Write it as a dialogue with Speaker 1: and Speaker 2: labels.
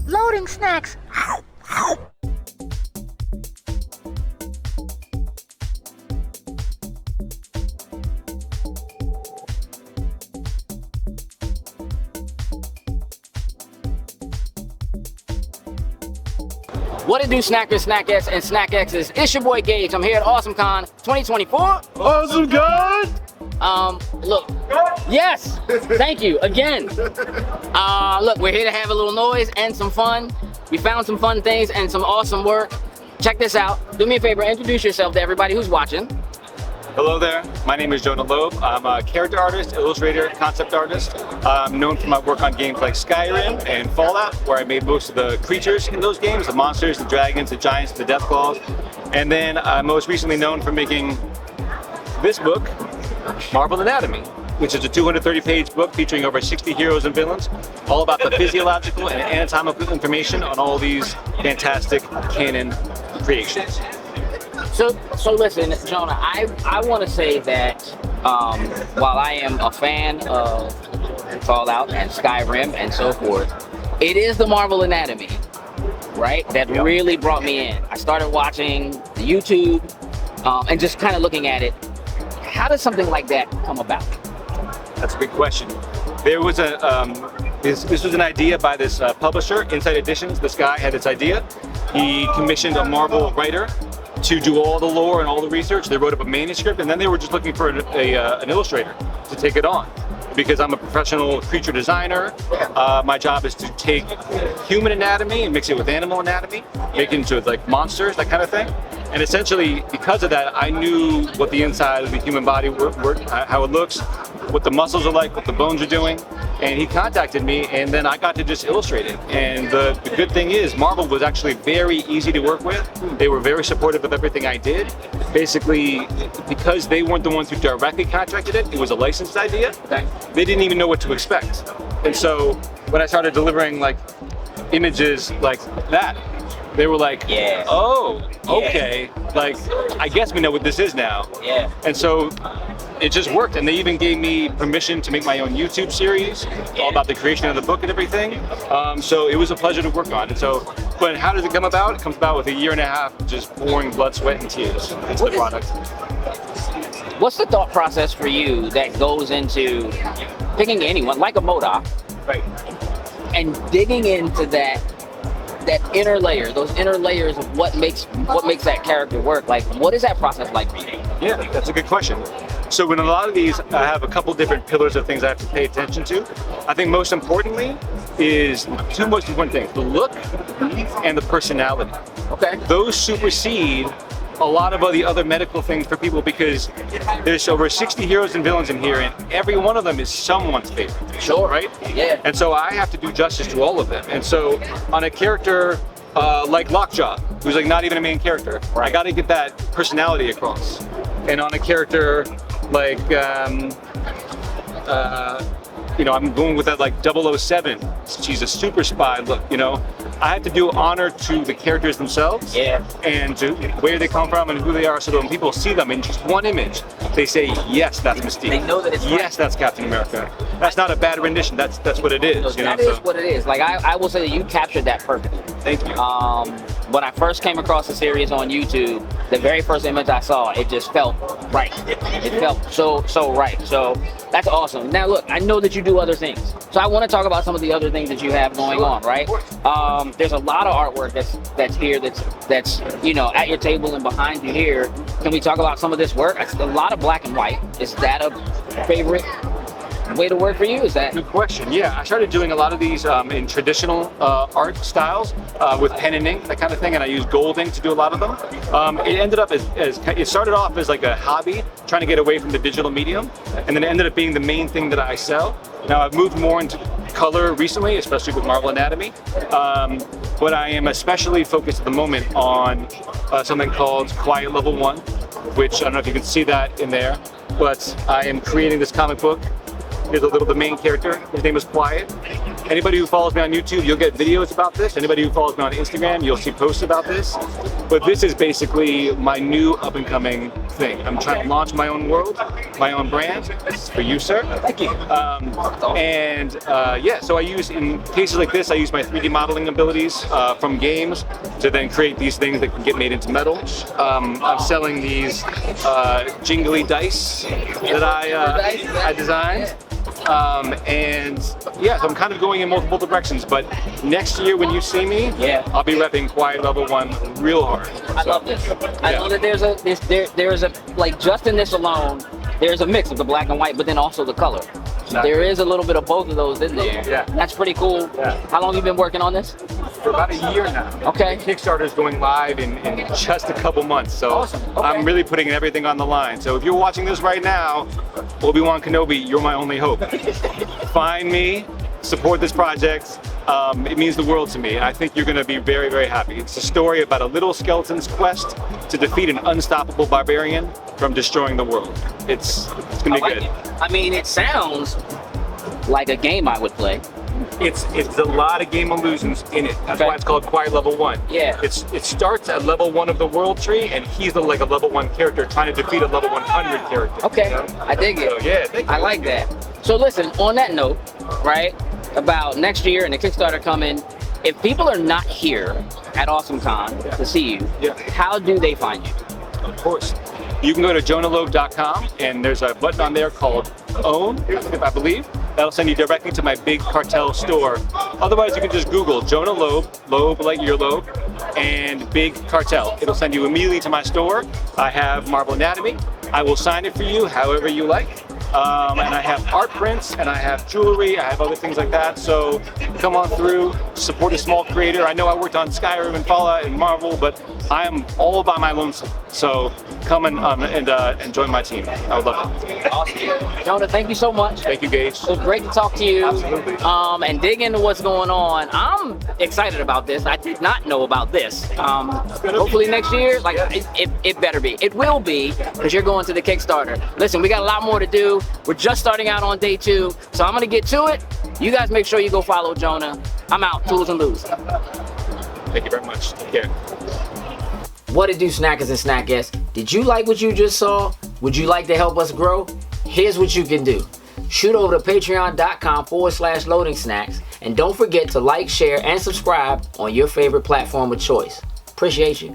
Speaker 1: Loading snacks.
Speaker 2: What it do, Snackers, Snackettes, and Snackexes? It's your boy Gage. I'm here at AwesomeCon 2024.
Speaker 3: Awesome God!
Speaker 2: Look, yes, thank you again. Look, we're here to have a little noise and some fun. We found some fun things and some awesome work. Check this out. Do me a favor, introduce yourself to everybody who's watching.
Speaker 3: Hello there, my name is Jonah Lobe. I'm a character artist, illustrator, concept artist. I'm known for my work on games like Skyrim and Fallout, where I made most of the creatures in those games, the monsters, the dragons, the giants, the Deathclaws. And then I'm most recently known for making this book, Marvel Anatomy, which is a 230-page book featuring over 60 heroes and villains, all about the physiological and anatomical information on all these fantastic canon creations.
Speaker 2: So listen, Jonah, I want to say that while I am a fan of Fallout and Skyrim and so forth, it is the Marvel Anatomy, right, that really brought me in. I started watching the YouTube and just kind of looking at it. How does something like that come about?
Speaker 3: That's a good question. There was this was an idea by this publisher, Inside Editions. This guy had this idea. He commissioned a Marvel writer to do all the lore and all the research. They wrote up a manuscript, and then they were just looking for an illustrator to take it on. Because I'm a professional creature designer, my job is to take human anatomy and mix it with animal anatomy, make it into like monsters, that kind of thing. And essentially, because of that, I knew what the inside of the human body worked, how it looks, what the muscles are like, what the bones are doing. And he contacted me, and then I got to just illustrate it. And the good thing is, Marvel was actually very easy to work with. They were very supportive of everything I did. Basically, because they weren't the ones who directly contracted it, it was a licensed idea. They didn't even know what to expect. And so when I started delivering like images like that, they were like, oh, okay, like, I guess we know what this is now. And so it just worked, and they even gave me permission to make my own YouTube series, all about the creation of the book and everything. So it was a pleasure to work on. And so, but how does it come about? It comes about with a year and a half of just pouring blood, sweat, and tears into the product.
Speaker 2: What's the thought process for you that goes into picking anyone, like a MODOK,
Speaker 3: Right.
Speaker 2: and digging into that inner layer, those inner layers of what makes that character work? Like, what is that process like for you?
Speaker 3: Yeah, that's a good question. So in a lot of these, I have a couple different pillars of things I have to pay attention to. I think most importantly is two most important things: the look and the personality.
Speaker 2: Okay.
Speaker 3: Those supersede a lot of the other medical things for people, because there's over 60 heroes and villains in here, and every one of them is someone's favorite.
Speaker 2: Sure.
Speaker 3: Right?
Speaker 2: Yeah.
Speaker 3: And so I have to do justice to all of them. And so on a character like Lockjaw, who's like not even a main character, I got to get that personality across. And on a character like I'm going with that like 007. She's a super spy look, I have to do honor to the characters themselves, and to where they come from and who they are, so that when people see them in just one image, they say, yes, that's Mystique.
Speaker 2: They know that it's
Speaker 3: yes, that's Captain America. That's not a bad rendition. That's what it is.
Speaker 2: That is what it is. Like I will say that you captured that perfectly.
Speaker 3: Thank you.
Speaker 2: When I first came across the series on YouTube, the very first image I saw, it just felt right. It felt so right. So that's awesome. Now look, I know that you do other things, so I want to talk about some of the other things that you have going on, right? There's a lot of artwork that's here, that's at your table and behind you here. Can we talk about some of this work? A lot of black and white. Is that a favorite way to work for you? Is that
Speaker 3: good question? Yeah, I started doing a lot of these in traditional art styles with pen and ink, that kind of thing, and I use gold ink to do a lot of them. It ended up as it started off as like a hobby, trying to get away from the digital medium, and then it ended up being the main thing that I sell. Now I've moved more into color recently, especially with Marvel Anatomy, but I am especially focused at the moment on something called Quiet Level 1, which I don't know if you can see that in there, but I am creating this comic book. Here's the main character. His name is Quiet, Anybody who follows me on YouTube, you'll get videos about this. Anybody who follows me on Instagram, you'll see posts about this. But this is basically my new up-and-coming thing. I'm trying to launch my own world, my own brand. This is for you, sir.
Speaker 2: Thank you.
Speaker 3: Yeah, so I use, in cases like this, I use my 3D modeling abilities from games to then create these things that can get made into metal. I'm selling these jingly dice that I designed. And yeah, so I'm kind of going in multiple directions, but next year when you see me, I'll be repping Quiet Level 1 real hard.
Speaker 2: I love this. I know that there's a like, just in this alone, there's a mix of the black and white, but then also the color. There is a little bit of both of those in there.
Speaker 3: Yeah.
Speaker 2: That's pretty cool.
Speaker 3: Yeah.
Speaker 2: How long have you been working on this?
Speaker 3: For about a year now.
Speaker 2: Okay.
Speaker 3: Kickstarter is going live in just a couple months, so
Speaker 2: awesome. Okay.
Speaker 3: I'm really putting everything on the line. So if you're watching this right now, Obi-Wan Kenobi, you're my only hope. Find me, support this project. It means the world to me, and I think you're going to be very, very happy. It's a story about a little skeleton's quest to defeat an unstoppable barbarian from destroying the world. It's going to be good.
Speaker 2: I mean, it sounds like a game I would play.
Speaker 3: It's a lot of game illusions in it. That's why it's called Quiet Level 1.
Speaker 2: Yeah.
Speaker 3: It starts at level 1 of the world tree, and he's like a level 1 character trying to defeat a level 100 character.
Speaker 2: Okay,
Speaker 3: you know?
Speaker 2: I dig it.
Speaker 3: So, yeah, thank you.
Speaker 2: I like that. So listen, on that note, right, about next year and the Kickstarter coming, if people are not here at AwesomeCon to see you, how do they find you?
Speaker 3: Of course. You can go to jonahlobe.com, and there's a button on there called Own, I believe. That'll send you directly to my big cartel store. Otherwise, you can just Google Jonah Lobe, Lobe like earlobe, and Big Cartel. It'll send you immediately to my store. I have Marvel Anatomy. I will sign it for you however you like. And I have art prints, and I have jewelry, I have other things like that. So come on through, support a small creator. I know I worked on Skyrim and Fallout and Marvel, but I am all by my lonesome. So come and join my team. I would love it.
Speaker 2: Awesome. Jonah, thank you so much.
Speaker 3: Thank you, Gage.
Speaker 2: It was great to talk to you.
Speaker 3: Absolutely.
Speaker 2: And dig into what's going on. I'm excited about this. I did not know about this. Hopefully next year, like it better be. It will be, because you're going to the Kickstarter. Listen, we got a lot more to do. We're just starting out on day 2, so I'm gonna get to it. You guys make sure you go follow Jonah. I'm out. Tools and Loose.
Speaker 3: Thank you very much. Take care.
Speaker 2: What it do, snackers and snackettes? Did you like what you just saw? Would you like to help us grow? Here's what you can do. Shoot over to patreon.com/loading snacks, and don't forget to like, share, and subscribe on your favorite platform of choice. Appreciate you.